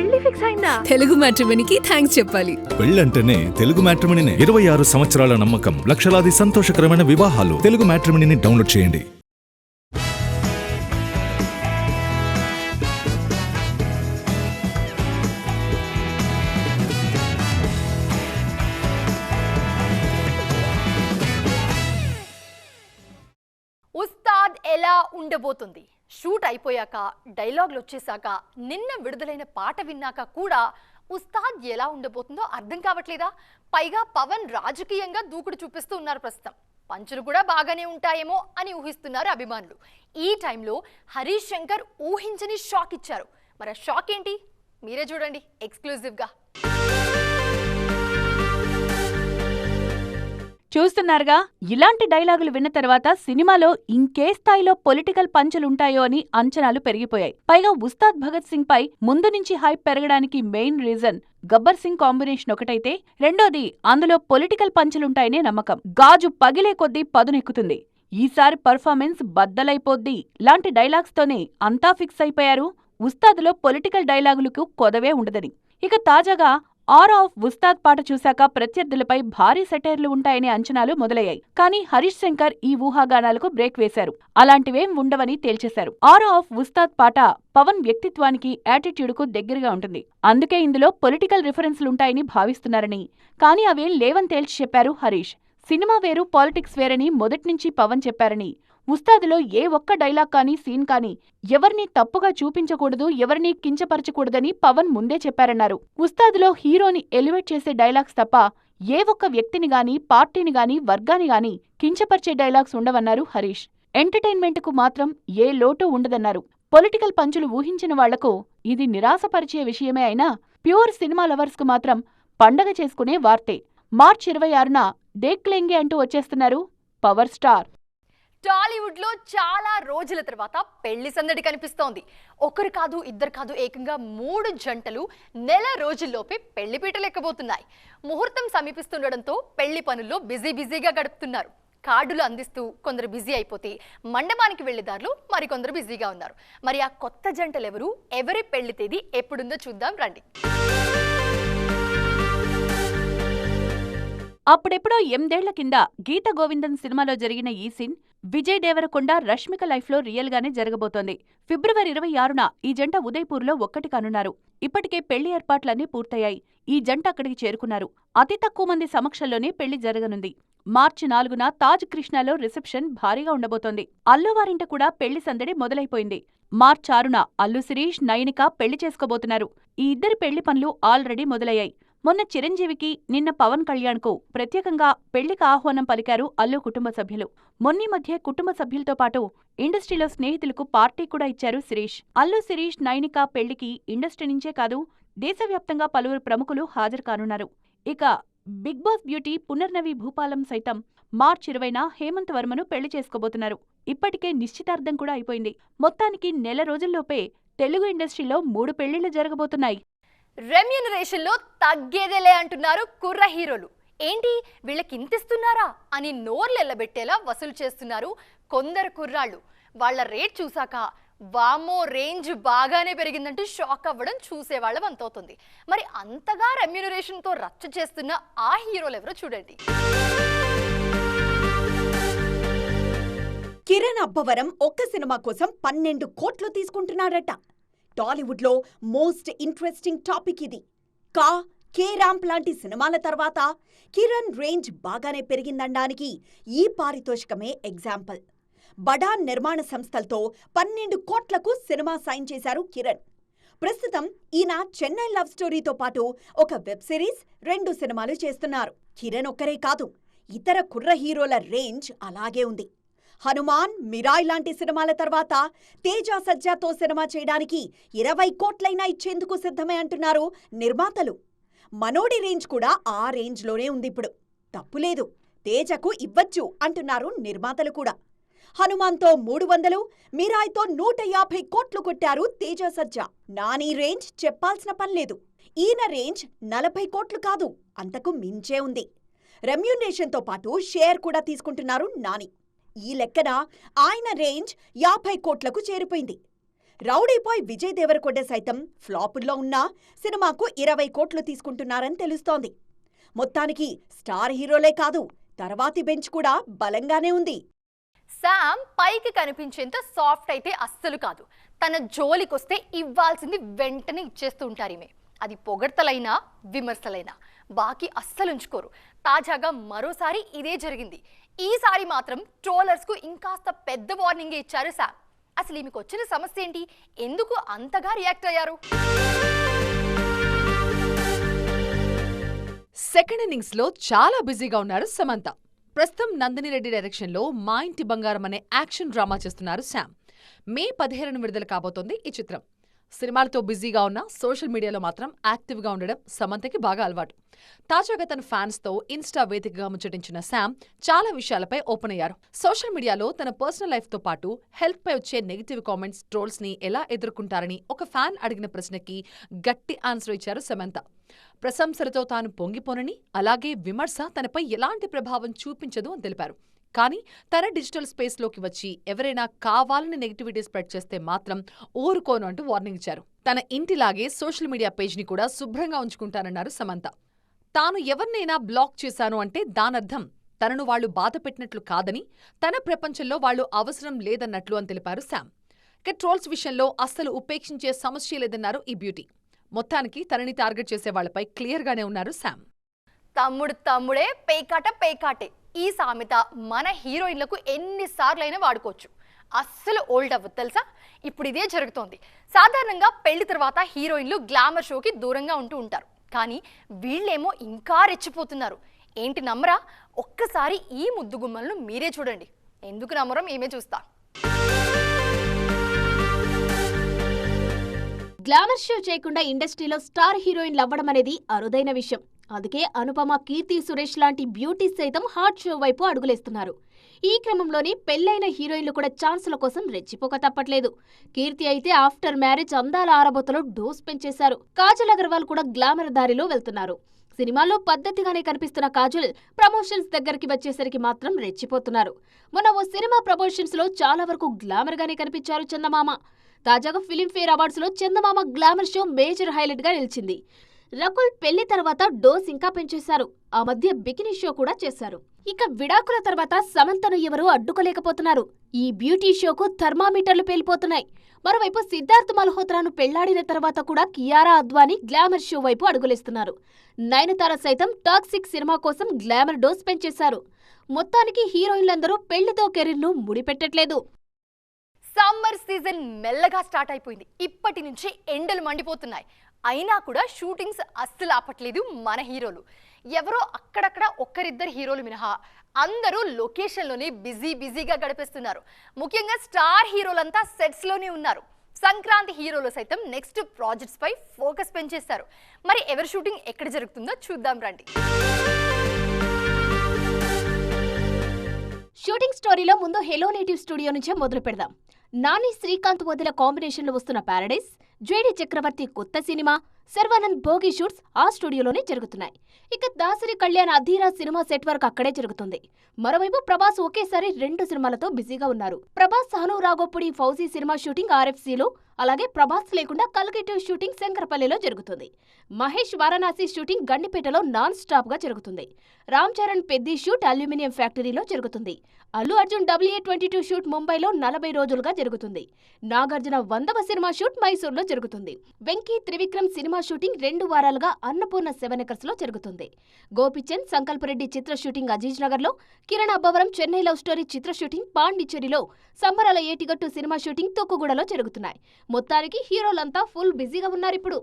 పెళ్లి ఫిక్స్ అయిందా? తెలుగు మ్యాట్రిమోనీకి థ్యాంక్స్ చెప్పాలి. పెళ్ళంటేనే తెలుగు మ్యాట్రిమోనీనే. 26 సంవత్సరాల నమ్మకం, లక్షలాది సంతోషకరమైన వివాహాలు. తెలుగు మ్యాట్రిమోనీని డౌన్లోడ్ చేయండి. ఉస్తాద్ ఎలా ఉండబోతుంది? షూట్ అయిపోయాక, డైలాగులు వచ్చేసాక, నిన్న విడుదలైన పాట విన్నాక కూడా ఉస్తాద్ ఎలా ఉండబోతుందో అర్థం కావట్లేదా? పైగా పవన్ రాజకీయంగా దూకుడు చూపిస్తూ ఉన్నారు ప్రస్తుతం. పంచులు కూడా బాగానే ఉంటాయేమో అని ఊహిస్తున్నారు అభిమానులు. ఈ టైంలో హరీష్ శంకర్ ఊహించని షాక్ ఇచ్చారు. మరి ఆ షాక్ ఏంటి? మీరే చూడండి ఎక్స్క్లూజివ్గా. చూస్తున్నారుగా, ఇలాంటి డైలాగులు విన్న తర్వాత సినిమాలో ఇంకే స్థాయిలో పొలిటికల్ పంచులుంటాయో అని అంచనాలు పెరిగిపోయాయి. పైగా ఉస్తాద్ భగత్ సింగ్ పై ముందు నుంచి హైప్ పెరగడానికి main reason Gabbar Singh combination ఒకటైతే, రెండోది అందులో పొలిటికల్ పంచులుంటాయనే నమ్మకం. గాజు పగిలే కొద్దీ పదునెక్కుతుంది. ఈసారి పర్ఫార్మెన్స్ బద్దలైపోద్ది లాంటి డైలాగ్స్ తోనే అంతా ఫిక్స్ అయిపోయారు. ఉస్తాద్లో పొలిటికల్ డైలాగులకు కొదవే ఉండదని. ఇక తాజాగా ఆర్ ఆఫ్ ఉస్తాద్ పాట చూశాక ప్రత్యర్థులపై భారీ సెటైర్లు ఉంటాయనే అంచనాలు మొదలయ్యాయి. కానీ హరీష్ శంకర్ ఈ ఊహాగానాలకు బ్రేక్ వేశారు. అలాంటివేం ఉండవని తేల్చేశారు. ఆర్ ఆఫ్ ఉస్తాద్ పాట పవన్ వ్యక్తిత్వానికి, యాటిట్యూడ్కు దగ్గరగా ఉంటుంది. అందుకే ఇందులో పొలిటికల్ రిఫరెన్స్లుంటాయని భావిస్తున్నారని, కానీ అవేం లేవని తేల్చి చెప్పారు హరీష్. సినిమా వేరు, పాలిటిక్స్ వేరని మొదట్నుంచి పవన్ చెప్పారని, ఉస్తాదులో ఏ ఒక్క డైలాగ్ కానీ, సీన్ కానీ ఎవరినీ తప్పుగా చూపించకూడదు, ఎవరినీ కించపరచకూడదని పవన్ ముందే చెప్పారన్నారు. ఉస్తాదులో హీరోని ఎలివేట్ చేసే డైలాగ్స్ తప్ప ఏ ఒక్క వ్యక్తిని గాని, పార్టీని గాని, వర్గాన్ని గాని కించపరిచే డైలాగ్స్ ఉండవన్నారు హరీష్. ఎంటర్టైన్మెంట్కు మాత్రం ఏ లోటు ఉండదన్నారు. పొలిటికల్ పంచులు ఊహించిన వాళ్లకు ఇది నిరాశపరిచే విషయమే అయినా ప్యూర్ సినిమా లవర్స్కు మాత్రం పండగ చేసుకునే వార్తే. మార్చి 26న దేఖ్లెంగే అంటూ వచ్చేస్తున్నారు పవర్ స్టార్. టాలీవుడ్ లో చాలా రోజుల తర్వాత పెళ్లి సందడి కనిపిస్తోంది. ఒకరు కాదు, ఇద్దరు కాదు, ఏకంగా 3 జంటలు నెల రోజుల్లోపే పెళ్లి పీటలు ఎక్కబోతున్నాయి. ముహూర్తం సమీపిస్తుండడంతో పెళ్లి పనుల్లో బిజీగా గడుపుతున్నారు. కార్డులు అందిస్తూ కొందరు బిజీ అయిపోతే మండపానికి వెళ్లే దారులు మరికొందరు బిజీగా ఉన్నారు. మరి ఆ కొత్త జంటలెవరు, ఎవరి పెళ్లి తేదీ ఎప్పుడుందో చూద్దాం రండి. అప్పుడెప్పుడో 8 ఏళ్ల కింద గీత గోవిందం సినిమాలో జరిగిన ఈ సీన్ విజయ్ దేవరకొండ, రష్మిక లైఫ్లో రియల్గానే జరగబోతోంది. ఫిబ్రవరి 26న ఈ జంట ఉదయ్పూర్లో ఒక్కటి కానున్నారు. ఇప్పటికే పెళ్లి ఏర్పాట్లన్నీ పూర్తయ్యాయి. ఈ జంట అక్కడికి చేరుకున్నారు. అతి తక్కువ మంది సమక్షంలోనే పెళ్లి జరగనుంది. మార్చి 4న తాజ్ కృష్ణాలో రిసెప్షన్ భారీగా ఉండబోతోంది. అల్లువారింట కూడా పెళ్లి సందడి మొదలైపోయింది. మార్చి 6న అల్లు శిరీష్, నయనిక పెళ్లి చేసుకోబోతున్నారు. ఈ ఇద్దరి పెళ్లి పనులు ఆల్రెడీ మొదలయ్యాయి. మొన్న చిరంజీవికి, నిన్న పవన్ కళ్యాణ్కు ప్రత్యేకంగా పెళ్లికి ఆహ్వానం పలికారు అల్లు కుటుంబ సభ్యులు. మొన్నీ మధ్య కుటుంబ సభ్యులతో పాటు ఇండస్ట్రీలో స్నేహితులకు పార్టీ కూడా ఇచ్చారు శిరీష్. అల్లు శిరీష్, నయనిక పెళ్లికి ఇండస్ట్రీ నుంచే కాదు, దేశవ్యాప్తంగా పలువురు ప్రముఖులు హాజరు కానున్నారు. ఇక Bigg Boss beauty Punarnavi Bhupalam సైతం మార్చి 20న హేమంత్ వర్మను పెళ్లి చేసుకోబోతున్నారు. ఇప్పటికే నిశ్చితార్థం కూడా అయిపోయింది. మొత్తానికి నెల రోజుల్లోపే తెలుగు ఇండస్ట్రీలో 3 పెళ్లిళ్లు జరగబోతున్నాయి. రెమ్యూనరేషన్ లో తగ్గేదేలే అంటున్నారు కుర్ర హీరోలు. ఏంటి వీళ్ళకి ఇంతిస్తున్నారా అని నోర్లెల్లబెట్టేలా వసూలు చేస్తున్నారు కొందరు కుర్రాళ్ళు. వాళ్ళ రేట్ చూసాక వామో రేంజ్ బాగానే పెరిగిందంటూ షాక్ అవ్వడం చూసేవాళ్ళం అంతవుతుంది. మరి అంతగా రెమ్యూనరేషన్ తో రచ్చ చేస్తున్న ఆ హీరోలు ఎవరో చూడండి. కిరణ్ అబ్బవరం ఒక్క సినిమా కోసం 12 కోట్లు తీసుకుంటున్నాడట. టాలీవుడ్లో మోస్ట్ ఇంట్రెస్టింగ్ టాపిక్ ఇది. కే ర్యాంప్ లాంటి సినిమాల తర్వాత కిరణ్ రేంజ్ బాగానే పెరిగిందనడానికి ఈ పారితోషికమే ఎగ్జాంపుల్. బడా నిర్మాణ సంస్థలతో 12 కోట్లకు సినిమా సైన్ చేశారు కిరణ్. ప్రస్తుతం ఈయన చెన్నై లవ్ స్టోరీతో పాటు ఒక వెబ్ సిరీస్, 2 సినిమాలు చేస్తున్నారు. కిరణ్ ఒక్కరే కాదు, ఇతర కుర్ర హీరోల రేంజ్ అలాగే ఉంది. హనుమాన్, మిరాయ్ లాంటి సినిమాల తర్వాత తేజ సజ్జాతో సినిమా చేయడానికి 20 కోట్లైనా ఇచ్చేందుకు సిద్ధమే అంటున్నారు నిర్మాతలు. మనోడి రేంజ్ కూడా ఆ రేంజ్లోనే ఉంది. ఇప్పుడు తప్పులేదు, తేజకు ఇవ్వచ్చు అంటున్నారు నిర్మాతలు కూడా. హనుమాన్తో 300, మిరాయ్తో 150 కోట్లు కొట్టారు తేజ సజ్జా. నాని రేంజ్ చెప్పాల్సిన పనిలేదు. ఈయన రేంజ్ 40 కోట్లు కాదు, అంతకు మించే ఉంది. రెమ్యూనరేషన్తో పాటు షేర్ కూడా తీసుకుంటున్నారు నాని. ఈ లెక్కన ఆయన రేంజ్ 50 కోట్లకు చేరిపోయింది. రౌడీ బాయ్ విజయ్ దేవరకొండ సైతం ఫ్లాపుల్లో ఉన్నా సినిమాకు 20 కోట్లు తీసుకుంటున్నారని తెలుస్తోంది. మొత్తానికి స్టార్ హీరోలే కాదు, తర్వాతి బెంచ్ కూడా బలంగానే ఉంది. శామ్ పైకి కనిపించేంత సాఫ్ట్ అయితే అస్సలు కాదు. తన జోలికొస్తే ఇవ్వాల్సింది వెంటనే ఇచ్చేస్తూ ఉంటారు ఈమె. అది పొగడ్తలైనా విమర్శలైనా బాకీ అస్సలు ఉంచుకోరు. తాజాగా మరోసారి ఇదే జరిగింది. ఈసారి మాత్రం ట్రోలర్స్కు ఇంకాస్త పెద్ద వార్నింగే ఇచ్చారు శామ్. అసలు ఈమెకు వచ్చిన సమస్య ఏంటి? ఎందుకు అంతగా రియాక్ట్ అయ్యారు? సెకండ్ ఇన్నింగ్స్ లో చాలా బిజీగా ఉన్నారు సమంత. ప్రస్తుతం నందిని రెడ్డి డైరెక్షన్ లో మా ఇంటి బంగారం అనే యాక్షన్ డ్రామా చేస్తున్నారు శామ్. మే 17న విడుదల కాబోతోంది ఈ చిత్రం. సినిమాలతో బిజీగా ఉన్న సోషల్ మీడియాలో మాత్రం యాక్టివ్గా ఉండడం సమంతకి బాగా అలవాటు. తాజాగా తన ఫ్యాన్స్ తో ఇన్స్టా వేదికగా ముచ్చటించిన శామ్ చాలా విషయాలపై ఓపెన్ అయ్యారు. సోషల్ మీడియాలో తన పర్సనల్ లైఫ్ తో పాటు హెల్త్ పై వచ్చే నెగిటివ్ కామెంట్స్, ట్రోల్స్ ని ఎలా ఎదుర్కొంటారని ఒక ఫ్యాన్ అడిగిన ప్రశ్నకి గట్టి ఆన్సర్ ఇచ్చారు సమంత. ప్రశంసలతో తాను పొంగిపోనని, అలాగే విమర్శ తనపై ఎలాంటి ప్రభావం చూపించదు అని తెలిపారు. కానీ తన డిజిటల్ స్పేస్లోకి వచ్చి ఎవరైనా కావాలని నెగిటివిటీ స్ప్రెడ్ చేస్తే మాత్రం ఊరుకోను అంటూ వార్నింగ్ ఇచ్చారు. తన ఇంటిలాగే సోషల్ మీడియా పేజ్ని కూడా శుభ్రంగా ఉంచుకుంటానన్నారు సమంత. తాను ఎవరినైనా బ్లాక్ చేశాను అంటే దానర్థం తనను వాళ్లు బాధ పెట్టినట్లు కాదని, తన ప్రపంచంలో వాళ్లు అవసరం లేదన్నట్లు అని తెలిపారు శామ్. ఇక ట్రోల్స్ విషయంలో అస్సలు ఉపేక్షించే సమస్య లేదన్నారు ఈ బ్యూటీ. మొత్తానికి తనని టార్గెట్ చేసే వాళ్లపై క్లియర్గానే ఉన్నారు శామ్. తమ్ముడు తమ్ముడే, పేకాట పేకాటే. ఈ సామెత మన హీరోయిన్లకు ఎన్నిసార్లైనా వాడుకోవచ్చు. అస్సలు ఓల్డ్ అవ్వదు తెలుసా. ఇప్పుడు ఇదే జరుగుతోంది. సాధారణంగా పెళ్లి తర్వాత హీరోయిన్లు గ్లామర్ షోకి దూరంగా ఉంటూ ఉంటారు. కానీ వీళ్ళేమో ఇంకా రెచ్చిపోతున్నారు. ఏంటి నమ్మరా? ఒక్కసారి ఈ ముద్దుగుమ్మలను మీరే చూడండి. ఎందుకు నమ్మరం ఏమే చూస్తా. గ్లామర్ షో చేయకుండా ఇండస్ట్రీలో స్టార్ హీరోయిన్లు అవ్వడం అనేది అరుదైన విషయం. అందుకే అనుపమ, కీర్తి సురేష్ లాంటి బ్యూటీస్ సైతం హాట్ షో వైపు అడుగులేస్తున్నారు. ఈ క్రమంలోనే పెళ్లైన హీరోయిన్లు కూడా ఛాన్సుల కోసం రెచ్చిపోక తప్పట్లేదు. కీర్తి అయితే ఆఫ్టర్ మ్యారేజ్ అందాల ఆరబోతలో డోస్ పెంచేశారు. కాజల్ అగర్వాల్ కూడా గ్లామర్ దారిలో వెళ్తున్నారు. సినిమాలో పద్ధతిగానే కనిపిస్తున్న కాజల్ ప్రమోషన్స్ దగ్గరికి వచ్చేసరికి మాత్రం రెచ్చిపోతున్నారు. మొన్న ఓ సినిమా ప్రమోషన్స్ లో చాలా వరకు గ్లామర్ గానే కనిపించారు చందమామ. తాజాగా ఫిలింఫేర్ అవార్డ్స్ లో చందమామ గ్లామర్ షో మేజర్ హైలైట్ గా నిలిచింది. రకుల్ పెళ్లి తర్వాత డోస్ ఇంకా పెంచేశారు. ఆ మధ్య బికినీ షో కూడా చేశారు. ఇక విడాకుల తర్వాత సమంతను ఎవరూ అడ్డుకోలేకపోతున్నారు. ఈ బ్యూటీ షోకు థర్మామీటర్లు పేలిపోతున్నాయి. మరోవైపు సిద్ధార్థ్ మల్హోత్రాను పెళ్లాడిన తర్వాత కూడా కియారా అద్వానీ గ్లామర్ షో వైపు అడుగులేస్తున్నారు. నయనతార సైతం టాక్సిక్ సినిమా కోసం గ్లామర్ డోస్ పెంచేశారు. మొత్తానికి హీరోయిన్లందరూ పెళ్లితో కెరీర్ను ముడిపెట్టట్లేదు. సమ్మర్ సీజన్ మెల్లగా స్టార్ట్ అయిపోయింది. ఇప్పటి నుంచి ఎండలు మండిపోతున్నాయి. అయినా కూడా షూటింగ్స్ అస్సలు ఆపట్లేదు మన హీరోలు. ఎవరో అక్కడక్కడ ఒక్కరిద్దరు హీరోలు మినహా అందరూ లొకేషన్లోనే బిజీగా గడిపేస్తున్నారు. ముఖ్యంగా స్టార్ హీరోలంతా సెట్స్లోనే ఉన్నారు. సంక్రాంతి హీరోలు సైతం నెక్స్ట్ ప్రాజెక్ట్స్ పై ఫోకస్ పెంచేస్తారు. మరి ఎవరి షూటింగ్ ఎక్కడ జరుగుతుందో చూద్దాం రండి. షూటింగ్ స్టోరీలో ముందు హెలో నేటివ్ స్టూడియో నుంచే మొదలు పెడదాం. నాని, శ్రీకాంత్ వదిల కాంబినేషన్లో వస్తున్న ప్యారడైజ్, జేడి చక్రవర్తి కొత్త సినిమా, శర్వానంద్ భోగి షూట్స్ ఆ స్టూడియోలోనే జరుగుతున్నాయి. ఇక Dasari Kalyan Adheera cinema set work అక్కడే జరుగుతుంది. మరోవైపు ప్రభాస్ ఒకేసారి 2 సినిమాలతో బిజీగా ఉన్నారు. ప్రభాస్ హను రాఘోపుడి ఫౌజీ సినిమా షూటింగ్ RFCలో, అలాగే ప్రభాస్ లేకుండా కల్కి షూటింగ్ శంకరపల్లిలో జరుగుతుంది. మహేష్ వారణాసి షూటింగ్ గండిపేటలో నాన్ స్టాప్ గా జరుగుతుంది. రామ్ చరణ్ పెద్ది షూట్ అల్యూమినియం ఫ్యాక్టరీలో జరుగుతుంది. అల్లు అర్జున్ WA22 షూట్ ముంబైలో 40 రోజులుగా జరుగుతుంది. నాగార్జున 100వ సినిమా షూట్ మైసూర్లో జరుగుతుంది. వెంకీ త్రివిక్రమ్ సినిమా షూటింగ్ 2 వారాలుగా అన్నపూర్ణ 7 acres లో జరుగుతుంది. గోపిచంద్, సంకల్ప్ రెడ్డి చిత్ర షూటింగ్ అజీజ్ నగర్ లో, కిరణ్ అబ్బవరం చెన్నై లవ్ స్టోరీ చిత్ర షూటింగ్ పాండిచ్చేరిలో, సంబరాల ఏటిగట్టు సినిమా షూటింగ్ తూకుగూడలో జరుగుతున్నాయి. మొత్తానికి హీరోలంతా ఫుల్ బిజీగా ఉన్నారిప్పుడు.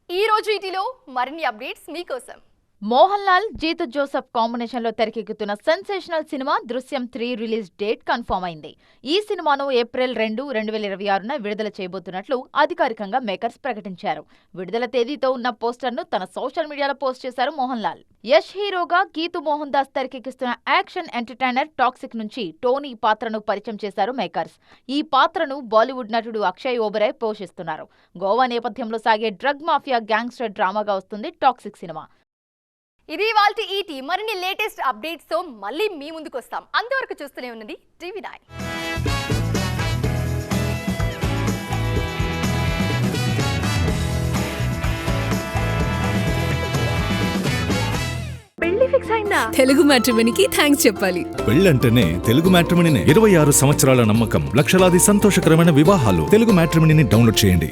ఈ రోజు ఈటీలో మరిన్ని అప్డేట్స్ మీకోసం. మోహన్ లాల్, జీతు జోసెఫ్ కాంబినేషన్ లో తెరకెక్కుతున్న సెన్సేషనల్ సినిమా దృశ్యం 3 రిలీజ్ డేట్ కన్ఫర్మ్ అయింది. ఈ సినిమాను ఏప్రిల్ 2, 2026న విడుదల చేయబోతున్నట్లు అధికారికంగా మేకర్స్ ప్రకటించారు. విడుదల తేదీతో ఉన్న పోస్టర్ను తన సోషల్ మీడియాలో పోస్ట్ చేశారు మోహన్ లాల్. యష్ హీరోగా గీతు మోహన్ దాస్ తెరకెక్కిస్తున్న యాక్షన్ ఎంటర్టైనర్ టాక్సిక్ నుంచి టోనీ పాత్రను పరిచయం చేశారు మేకర్స్. ఈ పాత్రను బాలీవుడ్ నటుడు అక్షయ్ ఓబెరాయ్ పోషిస్తున్నారు. గోవా నేపథ్యంలో సాగే డ్రగ్ మాఫియా గ్యాంగ్స్టర్ డ్రామాగా వస్తుంది టాక్సిక్ సినిమా. ఇది వాల్టి ఈటీ. మరిన్ని లేటెస్ట్ అప్డేట్స్ తో మళ్ళీ మీ ముందుకు వస్తాం. అంతవరకు చూస్తూనే ఉన్నది TV9. పెళ్ళైనా? తెలుగు మ్యాట్రిమోనీకి థ్యాంక్స్ చెప్పాలి. పెళ్ళంటేనే తెలుగు మ్యాట్రిమోనీనే. 26 సంవత్సరాల నమ్మకం, లక్షలాది సంతోషకరమైన వివాహాలు. తెలుగు మ్యాట్రిమోనీని డౌన్లోడ్ చేయండి.